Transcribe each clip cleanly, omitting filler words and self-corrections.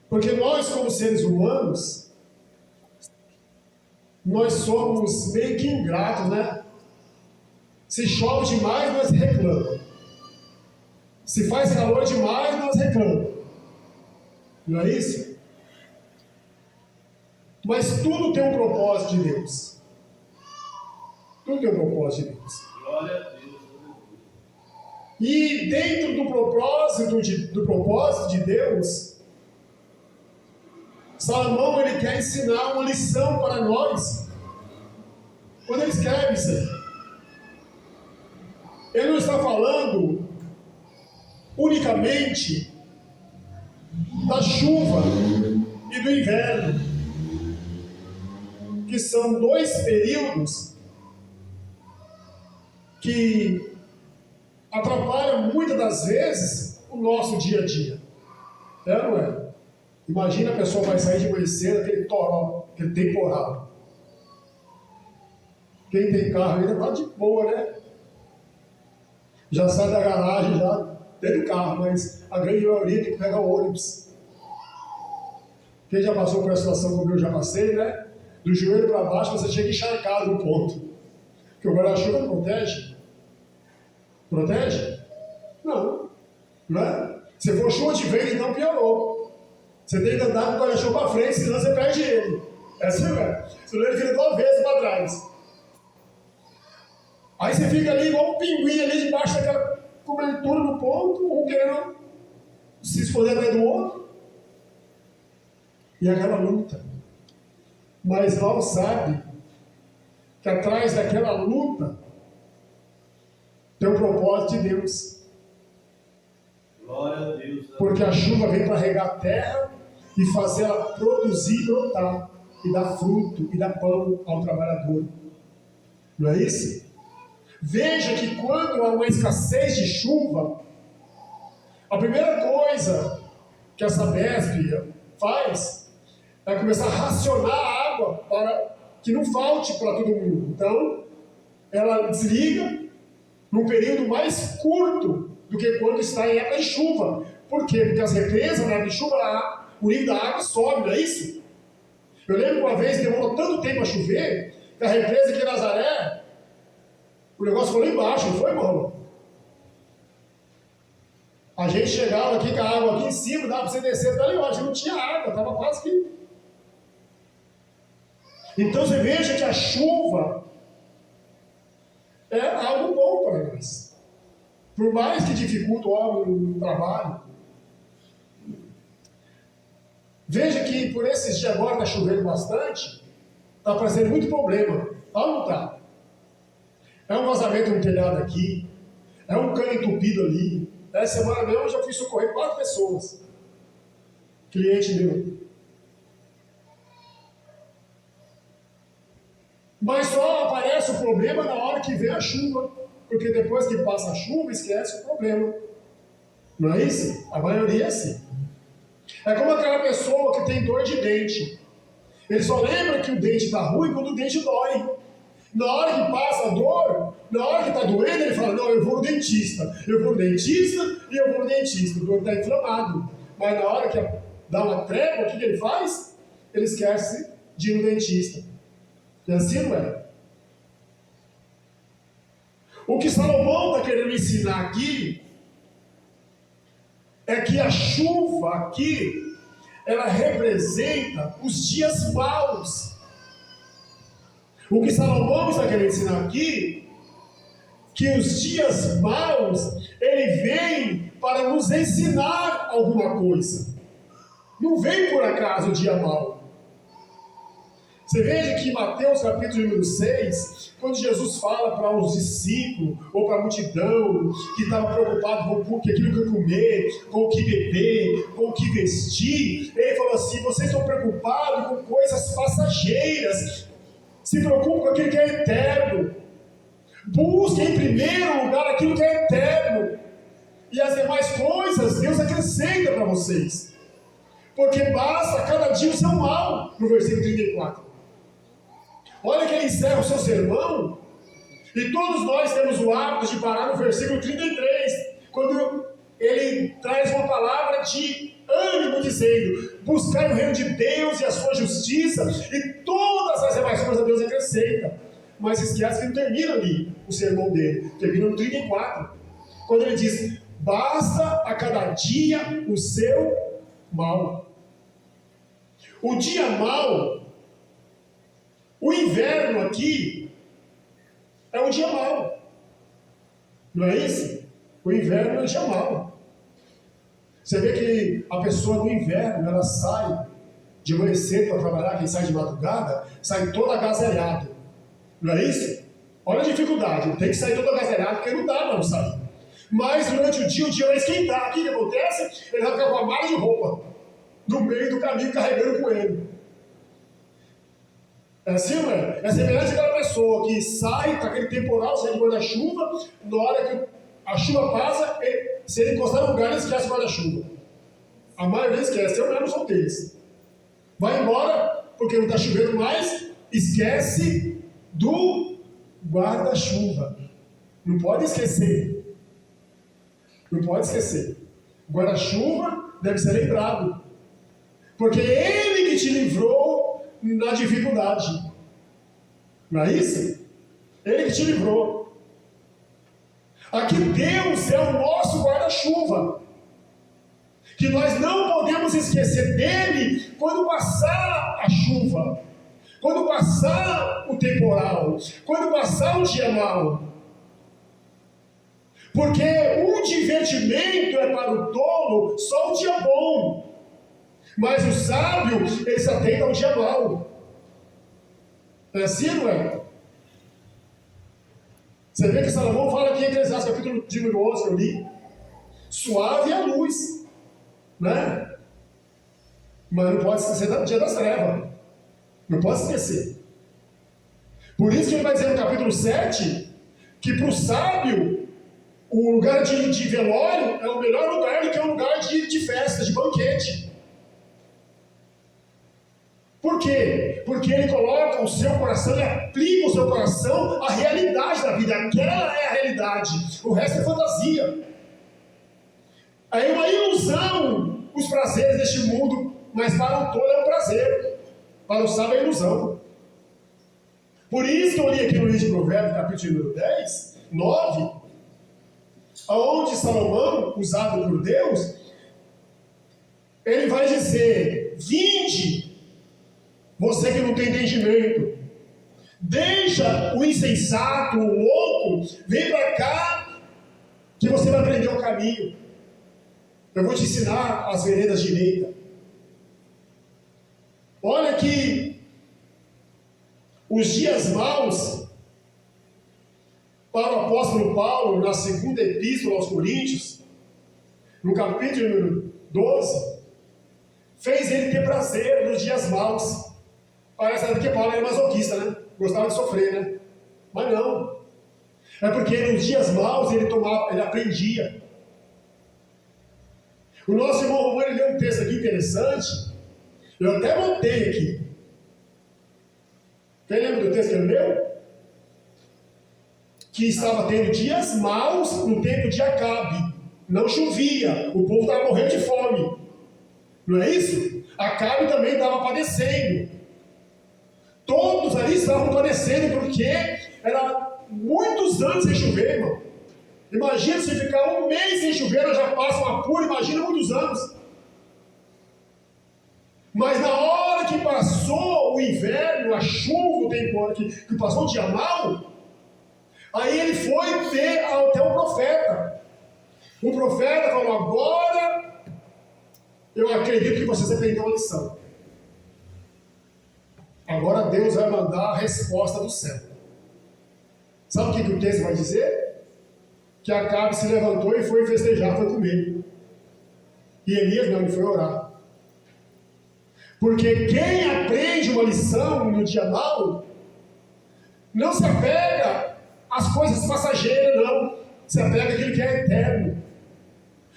Porque nós, como seres humanos, nós somos meio que ingratos, né? Se chove demais, nós reclamamos. Se faz calor demais, nós reclamamos. Não é isso? Mas tudo tem um propósito de Deus. Tudo tem um propósito de Deus. Glória a Deus. E dentro do propósito de Deus, Salomão ele quer ensinar uma lição para nós. Quando ele escreve isso aí, ele não está falando unicamente da chuva e do inverno, que são dois períodos que atrapalham muitas das vezes o nosso dia a dia. É ou não é? Imagina a pessoa vai sair de manhã cedo, aquele toró, aquele temporal. Quem tem carro ainda está de boa, né? Já sai da garagem, já dentro do carro, mas a grande maioria tem que pegar o ônibus. Quem já passou por essa situação como eu já passei, né? Do joelho para baixo você chega encharcado no ponto. Porque o guarda-chuva não protege. Protege? Não. Não é? Se for chuva de vento, então piorou. Você tem que andar com o guarda-chuva para frente, senão você perde ele. Essa não é. Senão ele vira 2 vezes para trás. Aí você fica ali igual um pinguim ali debaixo daquela cobertura no ponto, um querendo se esconder atrás do outro. E aquela luta. Mas mal sabe que atrás daquela luta tem um propósito de Deus. Glória a Deus. Porque a chuva vem para regar a terra e fazer ela produzir e brotar, e dar fruto, e dar pão ao trabalhador. Não é isso? Veja que quando há uma escassez de chuva, a primeira coisa que a Sabesp faz é começar a racionar a água para que não falte para todo mundo. Então, ela desliga num período mais curto do que quando está em época de chuva. Por quê? Porque as represas, na época de chuva, o nível da água sobe, não é isso? Eu lembro uma vez que demorou tanto tempo a chover, que a represa aqui em Nazaré, o negócio foi lá embaixo, não foi, irmão? A gente chegava aqui com a água aqui em cima, dava para você descer até ali embaixo, não tinha água, estava quase que... Então você veja que a chuva é algo bom para nós. Por mais que dificulte o homem no trabalho. Veja que por esses dias agora está chovendo bastante, está aparecendo muito problema. Tá ou não está? É um vazamento no telhado aqui, é um cano entupido ali. Essa semana mesmo eu já fui socorrer 4 pessoas. Cliente meu. Mas só aparece o problema na hora que vem a chuva. Porque depois que passa a chuva, esquece o problema. Não é isso? A maioria é assim. É como aquela pessoa que tem dor de dente. Ele só lembra que o dente está ruim quando o dente dói. Na hora que passa a dor, na hora que está doendo, ele fala, não, eu vou no dentista. Eu vou no dentista e eu vou no dentista. O dor está inflamado. Mas na hora que dá uma trégua, o que ele faz? Ele esquece de ir no dentista. E assim não é. O que Salomão está querendo ensinar aqui é que a chuva aqui, ela representa os dias maus. O que Salomão está querendo ensinar aqui, que os dias maus, ele vem para nos ensinar alguma coisa. Não vem por acaso o dia mau. Você veja que em Mateus capítulo número 6, quando Jesus fala para os discípulos, ou para a multidão, que estava preocupado com aquilo que comer, com o que beber, com o que vestir, ele falou assim, vocês estão preocupados com coisas passageiras, se preocupem com aquilo que é eterno, busquem em primeiro lugar aquilo que é eterno, e as demais coisas Deus acrescenta para vocês, porque basta cada dia o seu mal, no versículo 34. Olha que ele encerra o seu sermão, e todos nós temos o hábito de parar no versículo 33, quando ele traz uma palavra de ânimo e dizendo: buscai o reino de Deus e a sua justiça, e todas as demais coisas Deus acrescenta. Mas esquece que não termina ali o sermão dele, termina no 34, quando ele diz: basta a cada dia o seu mal. O dia mal, o inverno aqui, é um dia mau. Não é isso? O inverno é um dia mau. Você vê que a pessoa no inverno, ela sai de manhã cedo para trabalhar, quem sai de madrugada, sai todo agasalhado. Não é isso? Olha a dificuldade, tem que sair todo agasalhado, porque não dá para não sair. Mas durante o dia vai esquentar. O que acontece? Ele vai ficar com a mala de roupa no meio do caminho, carregando com ele. É assim, não é? É semelhante àquela pessoa que sai, tá aquele temporal, sai de guarda-chuva, na hora que a chuva passa, se ele encostar no lugar, ele esquece o guarda-chuva. A maioria esquece, eu mesmo sou deles. Vai embora, porque não está chovendo mais, esquece do guarda-chuva. Não pode esquecer. Não pode esquecer. O guarda-chuva deve ser lembrado. Porque ele que te livrou na dificuldade. Não é isso? Ele que te livrou. Aqui Deus é o nosso guarda-chuva. Que nós não podemos esquecer dele quando passar a chuva. Quando passar o temporal. Quando passar o dia mau. Porque o divertimento é para o tolo só o dia bom. Mas o sábio, ele se atenta ao dia mau. É assim, não é? Você vê que Salomão fala aqui em Eclesiastes, capítulo de número 11, que eu li. Suave é a luz. Né? Mas não pode esquecer do dia das trevas. Não pode esquecer. Por isso que ele vai dizer no capítulo 7, que para o sábio, o lugar de velório é o melhor lugar do que o lugar de festa, de banquete. Por quê? Porque ele coloca o seu coração, ele aplica o seu coração à realidade da vida. Aquela é a realidade. O resto é fantasia. É uma ilusão os prazeres deste mundo, mas para o tolo é um prazer. Para o sábio é ilusão. Por isso que eu li aqui no livro de Provérbios, capítulo número 10, 9, onde Salomão, usado por Deus, ele vai dizer: vinde, você que não tem entendimento, deixa o insensato, o louco, vem para cá, que você vai aprender o caminho. Eu vou te ensinar as veredas direitas. Olha que os dias maus, para o apóstolo Paulo, na segunda epístola aos Coríntios, no capítulo número 12, fez ele ter prazer nos dias maus. Parece até que Paulo era masoquista, né? Gostava de sofrer, né? Mas não. É porque nos dias maus ele aprendia. O nosso irmão Romano, ele leu um texto aqui interessante. Eu até botei aqui. Quem lembra do texto que ele leu? Que estava tendo dias maus no tempo de Acabe. Não chovia. O povo estava morrendo de fome. Não é isso? Acabe também estava padecendo. Todos ali estavam padecendo porque era muitos anos sem chover, irmão. Imagina se ficar um mês sem chover, já passa uma apuro, imagina muitos anos. Mas na hora que passou o inverno, a chuva, o tempo que passou o dia mau, aí ele foi ter até o profeta. O profeta falou: agora eu acredito que vocês aprenderam a lição. Agora Deus vai mandar a resposta do céu. Sabe o que o texto vai dizer? Que Acabe se levantou e foi festejar, foi comer. E Elias não, ele foi orar. Porque quem aprende uma lição no dia mau, não se apega às coisas passageiras, não. Se apega àquilo que é eterno.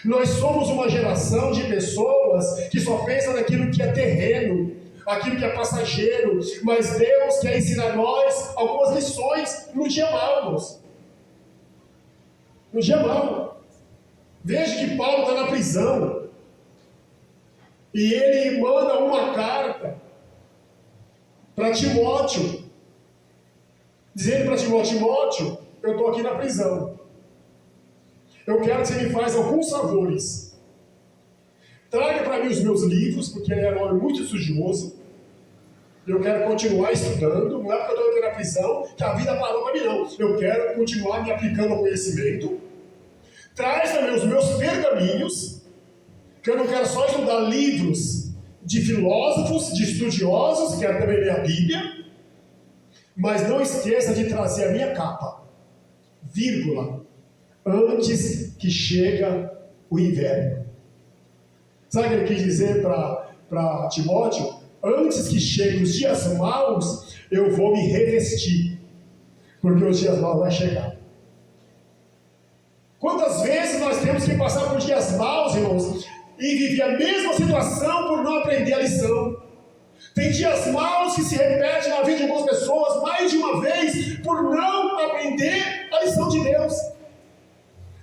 Nós somos uma geração de pessoas que só pensam naquilo que é terreno, aquilo que é passageiro, mas Deus quer ensinar a nós algumas lições no dia mau, irmãos. No dia mau. Veja que Paulo está na prisão. E ele manda uma carta para Timóteo, dizendo para Timóteo, eu estou aqui na prisão. Eu quero que você me faça alguns favores. Traga para mim os meus livros, porque ele é um homem muito estudioso. Eu quero continuar estudando, não é porque eu estou aqui na prisão que a vida parou para mim, não. Eu quero continuar me aplicando ao conhecimento. Traz também os meus pergaminhos, que eu não quero só estudar livros de filósofos, de estudiosos, quero também ler a Bíblia, mas não esqueça de trazer a minha capa, vírgula, antes que chega o inverno. Sabe o que ele quis dizer para Timóteo? Antes que cheguem os dias maus, eu vou me revestir, porque os dias maus vão chegar. Quantas vezes nós temos que passar por dias maus, irmãos, e viver a mesma situação por não aprender a lição? Tem dias maus que se repetem na vida de algumas pessoas mais de uma vez por não aprender a lição de Deus.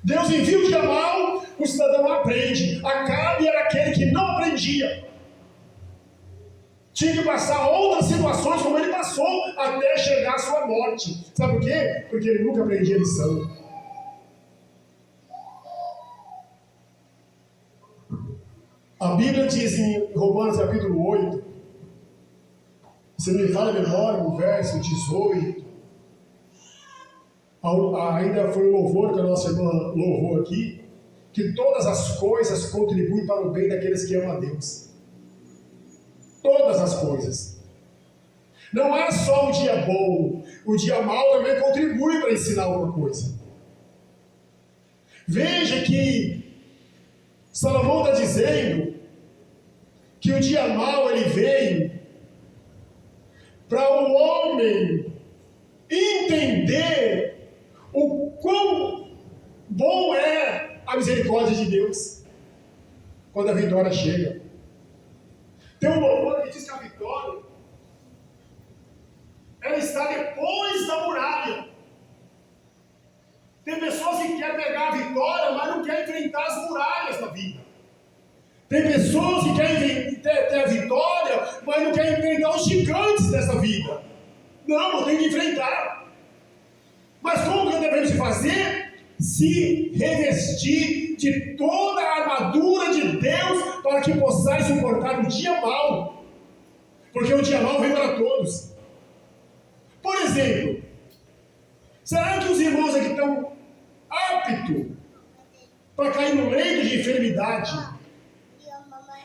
Deus envia o dia mau, o cidadão aprende. Acabe era aquele que não aprendia. Tinha que passar outras situações como ele passou até chegar à sua morte. Sabe por quê? Porque ele nunca aprendia a lição. A Bíblia diz em Romanos capítulo 8, se me fala a memória, no verso 18, ainda foi o louvor que a nossa irmã louvou aqui, que todas as coisas contribuem para o bem daqueles que amam a Deus. Todas as coisas. Não é só o dia bom, o dia mau também contribui para ensinar alguma coisa. Veja que Salomão está dizendo que o dia mau ele veio para o homem entender o quão bom é a misericórdia de Deus quando a vitória chega. Tem um louvor que diz que a vitória ela está depois da muralha. Tem pessoas que querem pegar a vitória, mas não querem enfrentar as muralhas da vida. Tem pessoas que querem ter a vitória, mas não querem enfrentar os gigantes dessa vida. Não, eu tenho que enfrentar. Mas como que devemos fazer? Se revestir de toda a armadura de Deus para que possais suportar o dia mau. Porque o dia mau vem para todos. Por exemplo, será que os irmãos aqui estão aptos para cair no leito de enfermidade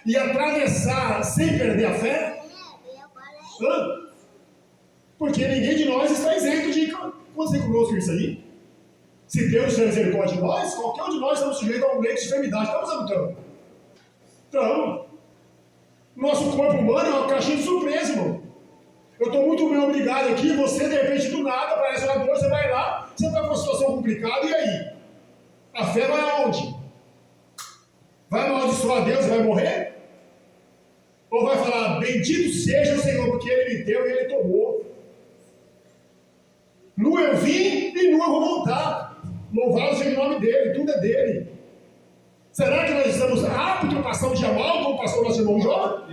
e atravessar sem perder a fé? Porque ninguém de nós está isento de acontecer conosco isso aí. Se Deus tem misericórdia de nós, qualquer um de nós estamos sujeitos a um leito de enfermidade. Estamos adotando. Então, nosso corpo humano é uma caixinha de surpresa, irmão. Eu estou muito bem obrigado aqui, você de repente do nada aparece uma dor, você vai lá, você está com uma situação complicada, e aí? A fé vai aonde? Vai amaldiçoar Deus e vai morrer? Ou vai falar, bendito seja o Senhor, porque Ele me deu e Ele tomou. Nu eu vim e nu eu vou voltar. Louvado seja o nome dEle, tudo é dEle. Será que nós estamos aptos a passar um dia mal, como passou o nosso irmão Jó?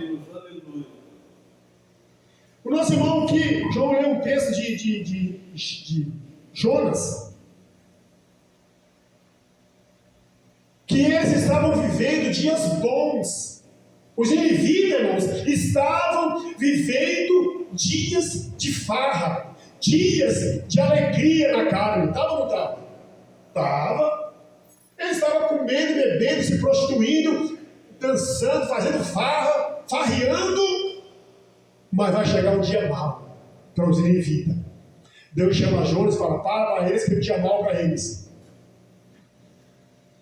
O nosso irmão aqui, João leu um texto de Jonas, que eles estavam vivendo dias bons. Os ninivitas, irmãos, estavam vivendo dias de farra, dias de alegria na carne. Estava ou não estava? Estava. Eles estavam comendo, bebendo, se prostituindo, dançando, fazendo farra, farreando. Mas vai chegar um dia mau para os ninivitas. Deus chama Jonas e fala, para eles que é um dia mau para eles.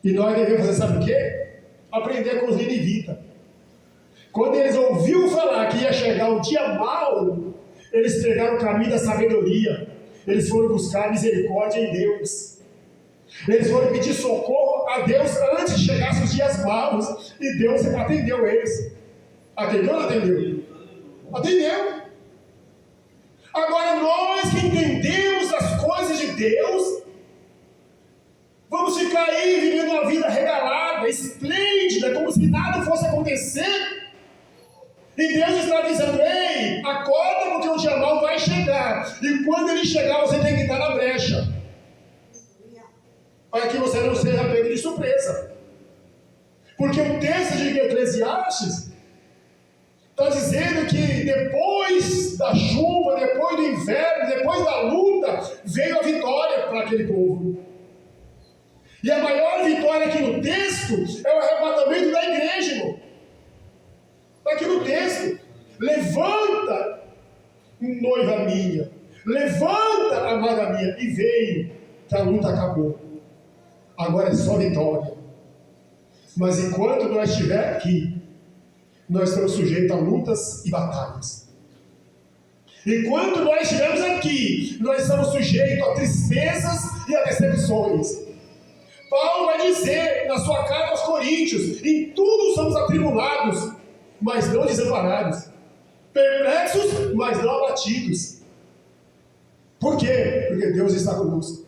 E nós devemos fazer, sabe o quê? Aprender com os ninivitas. Quando eles ouviram falar que ia chegar um dia mau, eles pegaram o caminho da sabedoria. Eles foram buscar misericórdia em Deus. Eles foram pedir socorro a Deus antes de chegassem os dias maus. E Deus atendeu eles. Atendeu ou não atendeu? Atendeu. Agora nós que entendemos as coisas de Deus, vamos ficar aí vivendo uma vida regalada, esplêndida, como se nada fosse acontecer. E Deus está dizendo: ei, acorda, porque o dia mau vai chegar. E quando ele chegar, você tem que estar na brecha, para que você não seja pego de surpresa. Porque o texto de Eclesiastes está dizendo que depois da chuva, depois do inverno, depois da luta, veio a vitória para aquele povo. E a maior vitória aqui no texto é o arrebatamento da igreja, irmão. Está aqui no texto: levanta, noiva minha, levanta, amada minha. E veio, que a luta acabou. Agora é só vitória. Mas enquanto nós estivermos aqui, nós estamos sujeitos a lutas e batalhas. Enquanto nós estivermos aqui, nós estamos sujeitos a tristezas e a decepções. Paulo vai dizer na sua carta aos Coríntios: em tudo somos atribulados, mas não desamparados, perplexos, mas não abatidos. Por quê? Porque Deus está conosco.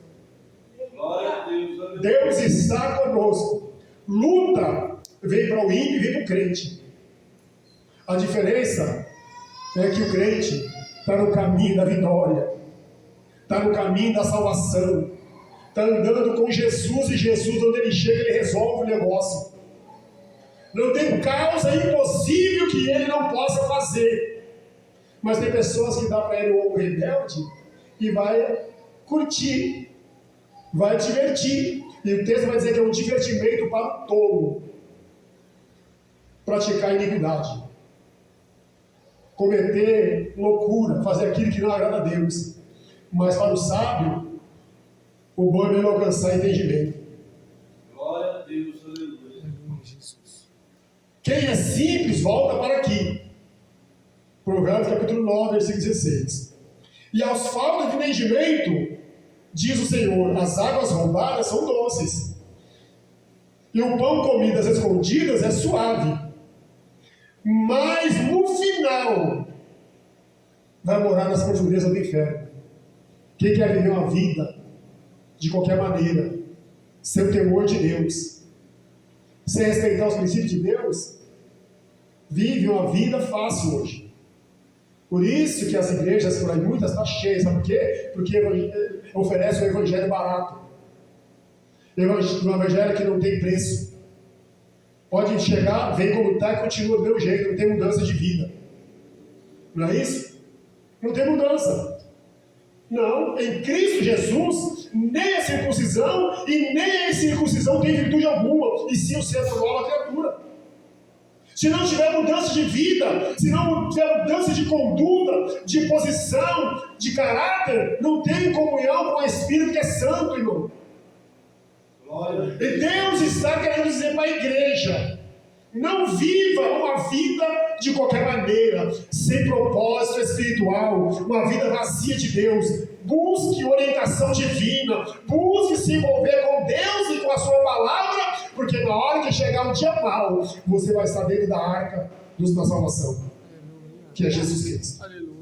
Glória a Deus. Deus está conosco. Luta vem para o ímpio e vem para o crente. A diferença é que o crente está no caminho da vitória, está no caminho da salvação, está andando com Jesus, e Jesus, onde ele chega, ele resolve o negócio. Não tem causa impossível que ele não possa fazer. Mas tem pessoas que dá para ele o ombro rebelde e vai curtir, vai divertir. E o texto vai dizer que é um divertimento para o tolo praticar iniquidade, cometer loucura, fazer aquilo que não agrada a Deus. Mas para o sábio, o bom é mesmo alcançar entendimento. Glória a Deus, aleluia. Quem é simples, volta para aqui. Provérbios capítulo 9, versículo 16. E aos falta de entendimento, diz o Senhor, as águas roubadas são doces, e o pão comido às escondidas é suave. Mas no final, vai morar nas profundezas do inferno. Quem quer viver uma vida de qualquer maneira, sem o temor de Deus, sem respeitar os princípios de Deus, vive uma vida fácil hoje. Por isso que as igrejas por aí, muitas, estão cheias. Sabe por quê? Porque oferece um evangelho barato, um evangelho que não tem preço. Pode chegar, vem como está e continua do meu jeito, não tem mudança de vida. Não é isso? Não tem mudança. Não, em Cristo Jesus, nem a circuncisão e nem a incircuncisão tem virtude alguma, e sim o ser nova criatura. Se não tiver mudança de vida, se não tiver mudança de conduta, de posição, de caráter, não tem comunhão com o Espírito que é santo, irmão. E Deus está querendo dizer para a igreja: não viva uma vida de qualquer maneira, sem propósito espiritual, uma vida vazia de Deus. Busque orientação divina, busque se envolver com Deus e com a sua palavra, porque na hora que chegar um dia mau, você vai estar dentro da arca da salvação, que é Jesus Cristo. Aleluia.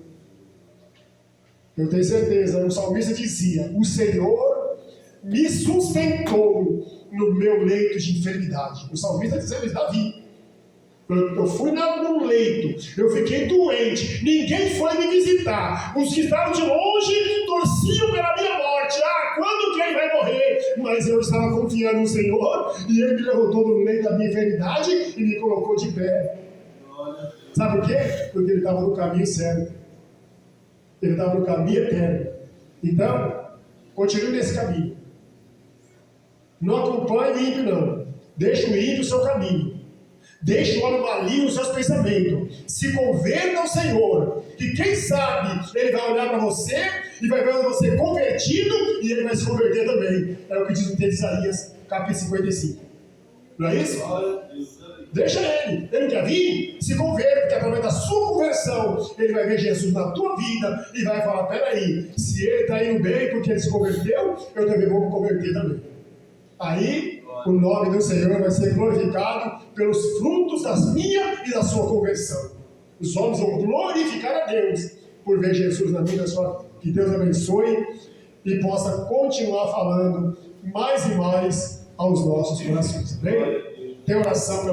Eu tenho certeza, o salmista dizia: o Senhor me sustentou no meu leito de enfermidade. O salmista dizendo isso, Davi. Eu fui no leito, eu fiquei doente, ninguém foi me visitar. Os que estavam de longe torciam pela minha morte. Quando que ele vai morrer? Mas eu estava confiando no Senhor, e ele me levantou no leito da minha enfermidade e me colocou de pé. Sabe por quê? Porque ele estava no caminho certo, ele estava no caminho eterno. Então, continue nesse caminho. Não acompanhe o ímpio, não. Deixa o ímpio o seu caminho. Deixa o homem maligno os seus pensamentos. Se converta ao Senhor, que quem sabe ele vai olhar para você e vai ver você convertido, e ele vai se converter também. É o que diz o texto de Isaías, capítulo 55. Não é isso? Deixa ele. Ele não quer vir? Se converta, porque através da sua conversão ele vai ver Jesus na tua vida e vai falar: peraí, se ele está indo bem porque ele se converteu, eu também vou me converter também. Aí o nome do Senhor vai ser glorificado pelos frutos da minha e da sua conversão. Os homens vão glorificar a Deus por ver Jesus na vida sua. Que Deus abençoe e possa continuar falando mais e mais aos nossos corações. Amém? Tem oração.